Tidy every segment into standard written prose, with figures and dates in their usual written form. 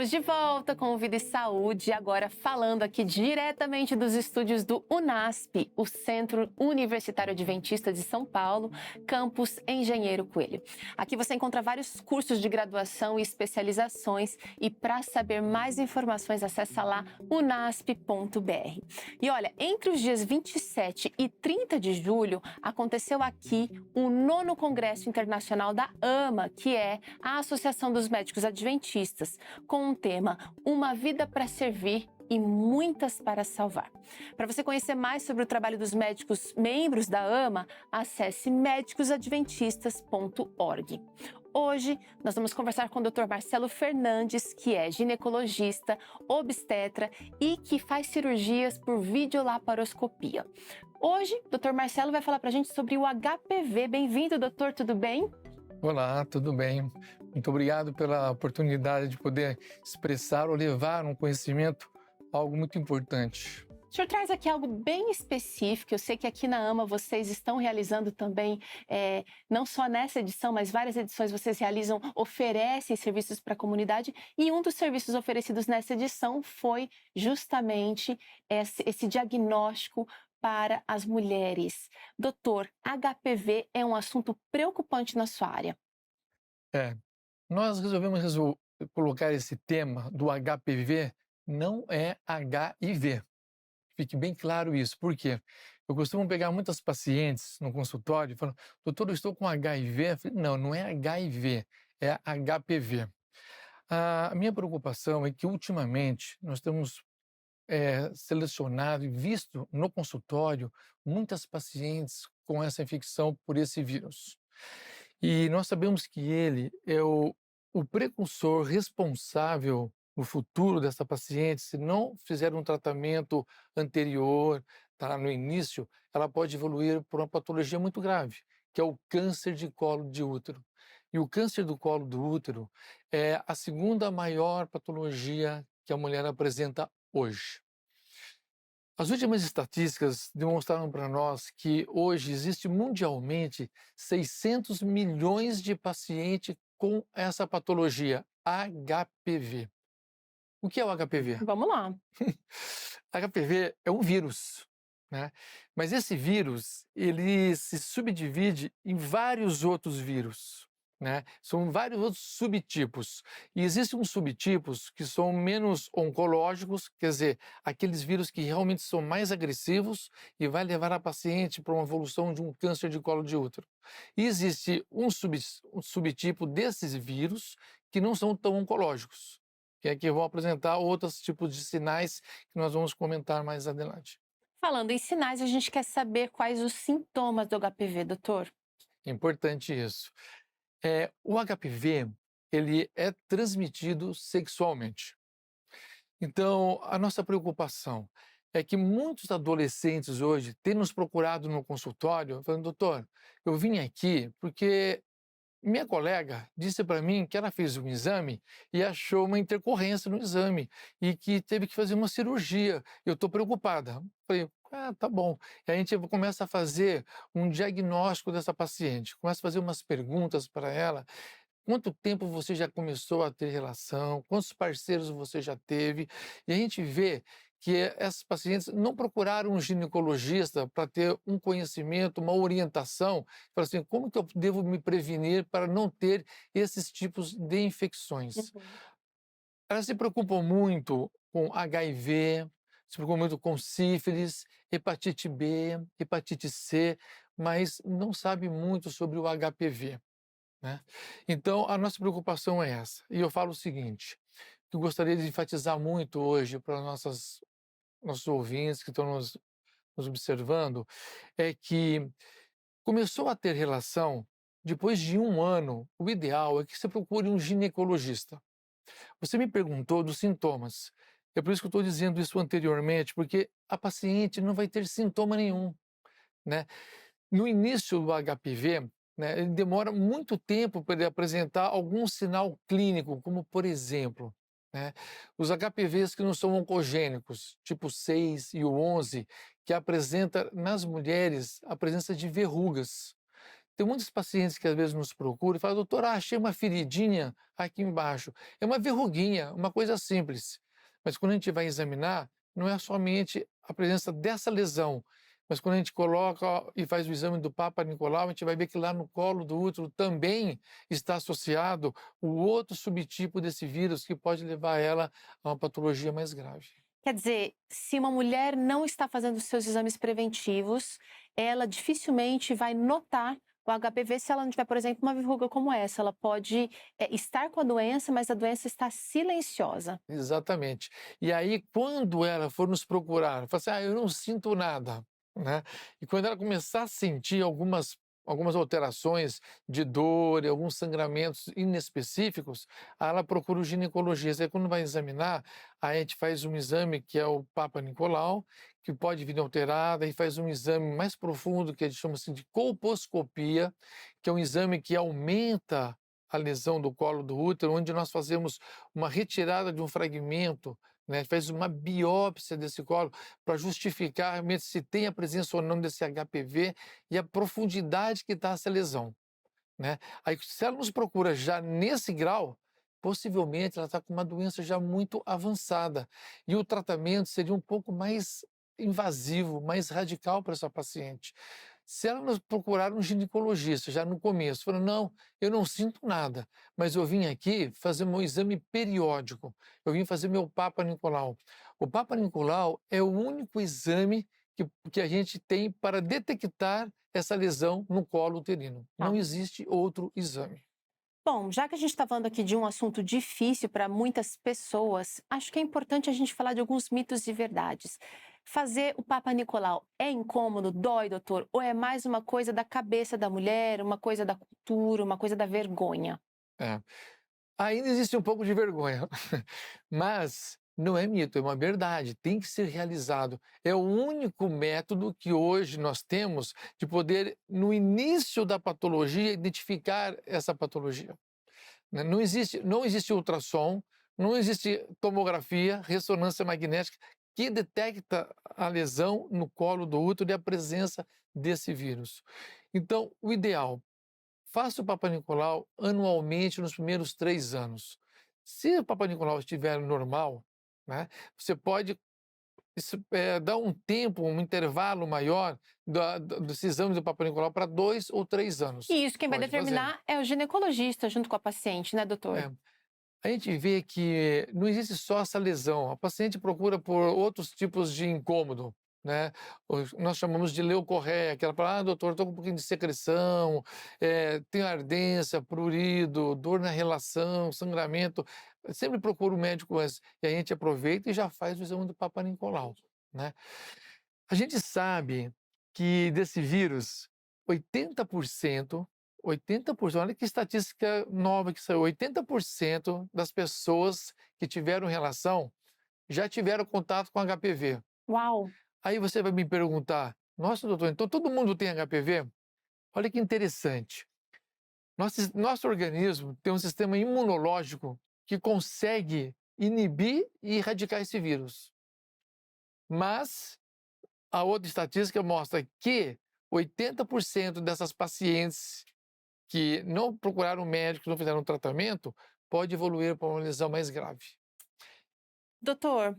Estamos de volta com o Vida e Saúde, agora falando aqui diretamente dos estúdios do UNASP, o Centro Universitário Adventista de São Paulo, campus Engenheiro Coelho. Aqui você encontra vários cursos de graduação e especializações e para saber mais informações acessa lá unasp.br. E olha, entre os dias 27 e 30 de julho aconteceu aqui o 9º Congresso Internacional da AMA, que é a Associação dos Médicos Adventistas, com o tema Uma Vida para Servir e Muitas para Salvar. Para você conhecer mais sobre o trabalho dos médicos membros da AMA, acesse médicosadventistas.org. Hoje, nós vamos conversar com o Dr. Marcelo Fernandes, que é ginecologista, obstetra e que faz cirurgias por videolaparoscopia. Hoje, o Dr. Marcelo vai falar para a gente sobre o HPV. Bem-vindo, doutor, tudo bem? Olá, tudo bem? Muito obrigado pela oportunidade de poder expressar ou levar um conhecimento, algo muito importante. O senhor traz aqui algo bem específico. Eu sei que aqui na AMA vocês estão realizando também, não só nessa edição, mas várias edições vocês realizam, oferecem serviços para a comunidade. E um dos serviços oferecidos nessa edição foi justamente esse diagnóstico para as mulheres. Doutor, HPV é um assunto preocupante na sua área. Nós resolvemos colocar esse tema do HPV, não é HIV. Fique bem claro isso. Por quê? Eu costumo pegar muitas pacientes no consultório e falam, doutor, eu estou com HIV. Eu falei, não é HIV, é HPV. A minha preocupação é que, ultimamente, nós temos selecionado e visto no consultório muitas pacientes com essa infecção por esse vírus. E nós sabemos que ele é o precursor responsável no futuro dessa paciente. Se não fizer um tratamento anterior, tá, no início, ela pode evoluir por uma patologia muito grave, que é o câncer de colo de útero. E o câncer do colo do útero é a segunda maior patologia que a mulher apresenta hoje. As últimas estatísticas demonstraram para nós que hoje existe mundialmente 600 milhões de pacientes com essa patologia, HPV. O que é o HPV? Vamos lá. HPV é um vírus, né? Mas esse vírus, ele se subdivide em vários outros vírus, né? São vários outros subtipos. E existem uns subtipos que são menos oncológicos, quer dizer, aqueles vírus que realmente são mais agressivos e vai levar a paciente para uma evolução de um câncer de colo de útero. E existe um subtipo desses vírus que não são tão oncológicos, que é que vão apresentar outros tipos de sinais que nós vamos comentar mais adiante. Falando em sinais, a gente quer saber quais os sintomas do HPV, doutor. É importante isso. O HPV, ele é transmitido sexualmente. Então, a nossa preocupação é que muitos adolescentes hoje têm nos procurado no consultório, falando, doutor, eu vim aqui porque minha colega disse para mim que ela fez um exame e achou uma intercorrência no exame e que teve que fazer uma cirurgia. Eu estou preocupada. Falei, tá bom. E a gente começa a fazer um diagnóstico dessa paciente, começa a fazer umas perguntas para ela. Quanto tempo você já começou a ter relação? Quantos parceiros você já teve? E a gente vê que essas pacientes não procuraram um ginecologista para ter um conhecimento, uma orientação, para assim, como que eu devo me prevenir para não ter esses tipos de infecções? Elas se preocupam muito com HIV, se preocupam muito com sífilis, hepatite B, hepatite C, mas não sabem muito sobre o HPV, né? Então, a nossa preocupação é essa. E eu falo o seguinte, que eu gostaria de enfatizar muito hoje para nossos ouvintes que estão nos observando, é que começou a ter relação, depois de 1 ano, o ideal é que você procure um ginecologista. Você me perguntou dos sintomas. É por isso que eu estou dizendo isso anteriormente, porque a paciente não vai ter sintoma nenhum, né? No início do HPV, né, ele demora muito tempo para ele apresentar algum sinal clínico, como por exemplo, né, os HPVs que não são oncogênicos, tipo 6 e o 11, que apresenta nas mulheres a presença de verrugas. Tem muitos pacientes que às vezes nos procuram e falam, doutor, achei uma feridinha aqui embaixo. É uma verruguinha, uma coisa simples. Mas quando a gente vai examinar, não é somente a presença dessa lesão, mas quando a gente coloca e faz o exame do Papa Nicolau, a gente vai ver que lá no colo do útero também está associado o outro subtipo desse vírus que pode levar ela a uma patologia mais grave. Quer dizer, se uma mulher não está fazendo os seus exames preventivos, ela dificilmente vai notar o HPV se ela não tiver, por exemplo, uma verruga como essa. Ela pode estar com a doença, mas a doença está silenciosa. Exatamente. E aí, quando ela for nos procurar, fala assim, eu não sinto nada, né? E quando ela começar a sentir algumas alterações de dor e alguns sangramentos inespecíficos, aí ela procura o ginecologista. Aí, quando vai examinar, aí a gente faz um exame que é o Papa Nicolau, que pode vir alterado, aí faz um exame mais profundo, que a gente chama assim de colposcopia, que é um exame que aumenta a lesão do colo do útero, onde nós fazemos uma retirada de um fragmento, né? Faz uma biópsia desse colo para justificar realmente se tem a presença ou não desse HPV e a profundidade que está essa lesão, né? Aí, se ela nos procura já nesse grau, possivelmente ela está com uma doença já muito avançada e o tratamento seria um pouco mais invasivo, mais radical para essa paciente. Se ela nos procurar um ginecologista já no começo, falando, não, eu não sinto nada, mas eu vim aqui fazer meu exame periódico, eu vim fazer meu Papa Nicolau. O Papa Nicolau é o único exame que a gente tem para detectar essa lesão no colo uterino. Não existe outro exame. Bom, já que a gente está falando aqui de um assunto difícil para muitas pessoas, acho que é importante a gente falar de alguns mitos e verdades. Fazer o Papa Nicolau é incômodo, dói, doutor? Ou é mais uma coisa da cabeça da mulher, uma coisa da cultura, uma coisa da vergonha? É. Ainda existe um pouco de vergonha, mas não é mito, é uma verdade, tem que ser realizado. É o único método que hoje nós temos de poder, no início da patologia, identificar essa patologia, né? Não existe ultrassom, não existe tomografia, ressonância magnética que detecta a lesão no colo do útero e a presença desse vírus. Então, o ideal, faça o Papa Nicolau anualmente nos primeiros 3 anos. Se o Papa Nicolau estiver normal, né, você pode dar um tempo, um intervalo maior dos exames do Papa Nicolau para 2 ou 3 anos. E isso quem vai Pode fazer. determinar é o ginecologista junto com a paciente, né, doutor? É. A gente vê que não existe só essa lesão, a paciente procura por outros tipos de incômodo, né? Nós chamamos de leucorreia, que ela fala, doutor, estou com um pouquinho de secreção, tenho ardência, prurido, dor na relação, sangramento. Eu sempre procura o médico antes, e a gente aproveita e já faz o exame do Papa Nicolau, né? A gente sabe que desse vírus, 80%, 80%, olha que estatística nova que saiu, 80% das pessoas que tiveram relação já tiveram contato com HPV. Uau! Aí você vai me perguntar, nossa, doutor, então todo mundo tem HPV? Olha que interessante. Nosso organismo tem um sistema imunológico que consegue inibir e erradicar esse vírus. Mas a outra estatística mostra que 80% dessas pacientes que não procuraram médico, não fizeram tratamento, pode evoluir para uma lesão mais grave. Doutor,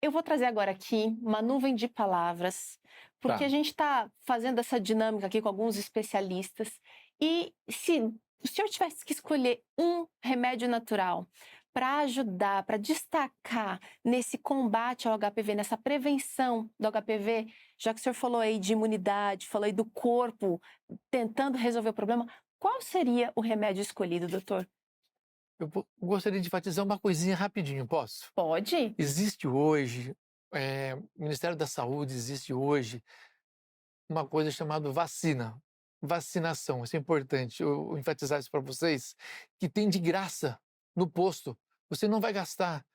eu vou trazer agora aqui uma nuvem de palavras, porque Tá. a gente está fazendo essa dinâmica aqui com alguns especialistas. E se o senhor tivesse que escolher um remédio natural para ajudar, para destacar nesse combate ao HPV, nessa prevenção do HPV, já que o senhor falou aí de imunidade, falou aí do corpo tentando resolver o problema, qual seria o remédio escolhido, doutor? Gostaria de enfatizar uma coisinha rapidinho, posso? Pode? Existe hoje, o Ministério da Saúde existe hoje uma coisa chamada vacina, vacinação, isso é importante, eu enfatizar isso para vocês, que tem de graça no posto, você não vai gastar.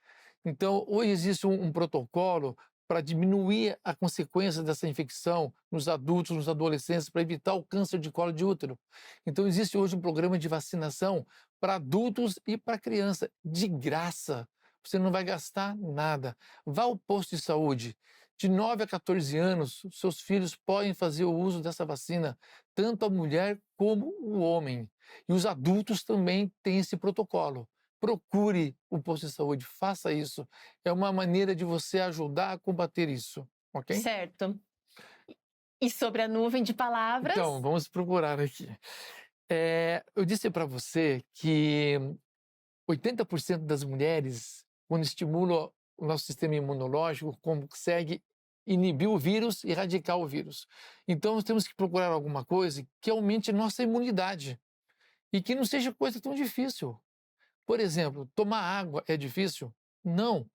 Então, hoje existe um protocolo para diminuir a consequência dessa infecção nos adultos, nos adolescentes, para evitar o câncer de colo de útero. Então, existe hoje um programa de vacinação para adultos e para criança, de graça. Você não vai gastar nada. Vá ao posto de saúde. De 9 a 14 anos, seus filhos podem fazer o uso dessa vacina, tanto a mulher como o homem. E os adultos também têm esse protocolo. Procure o posto de saúde, faça isso. É uma maneira de você ajudar a combater isso, ok? Certo. E sobre a nuvem de palavras? Então, vamos procurar aqui. Eu disse para você que 80% das mulheres, quando estimulam o nosso sistema imunológico, consegue inibir o vírus e erradicar o vírus. Então, nós temos que procurar alguma coisa que aumente nossa imunidade e que não seja coisa tão difícil. Por exemplo, tomar água é difícil? Não.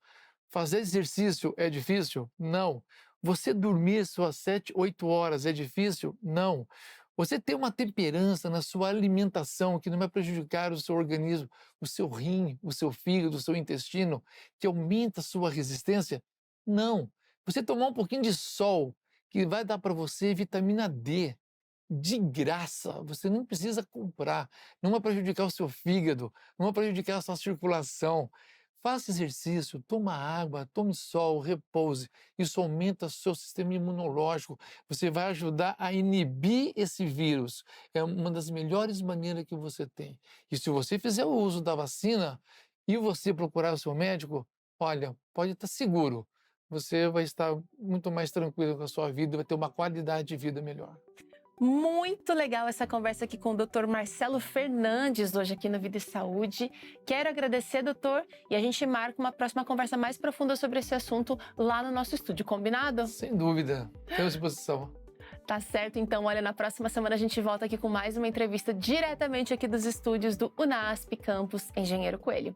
Fazer exercício é difícil? Não. Você dormir suas 7, 8 horas é difícil? Não. Você ter uma temperança na sua alimentação que não vai prejudicar o seu organismo, o seu rim, o seu fígado, o seu intestino, que aumenta a sua resistência? Não. Você tomar um pouquinho de sol, que vai dar para você vitamina D, de graça, você não precisa comprar, não vai prejudicar o seu fígado, não vai prejudicar a sua circulação. Faça exercício, toma água, tome sol, repouse. Isso aumenta o seu sistema imunológico. Você vai ajudar a inibir esse vírus. É uma das melhores maneiras que você tem. E se você fizer o uso da vacina e você procurar o seu médico, olha, pode estar seguro. Você vai estar muito mais tranquilo com a sua vida, vai ter uma qualidade de vida melhor. Muito legal essa conversa aqui com o Dr. Marcelo Fernandes, hoje aqui no Vida e Saúde. Quero agradecer, doutor, e a gente marca uma próxima conversa mais profunda sobre esse assunto lá no nosso estúdio, combinado? Sem dúvida, tenho disposição. Tá certo, então, olha, na próxima semana a gente volta aqui com mais uma entrevista diretamente aqui dos estúdios do UNASP Campus Engenheiro Coelho.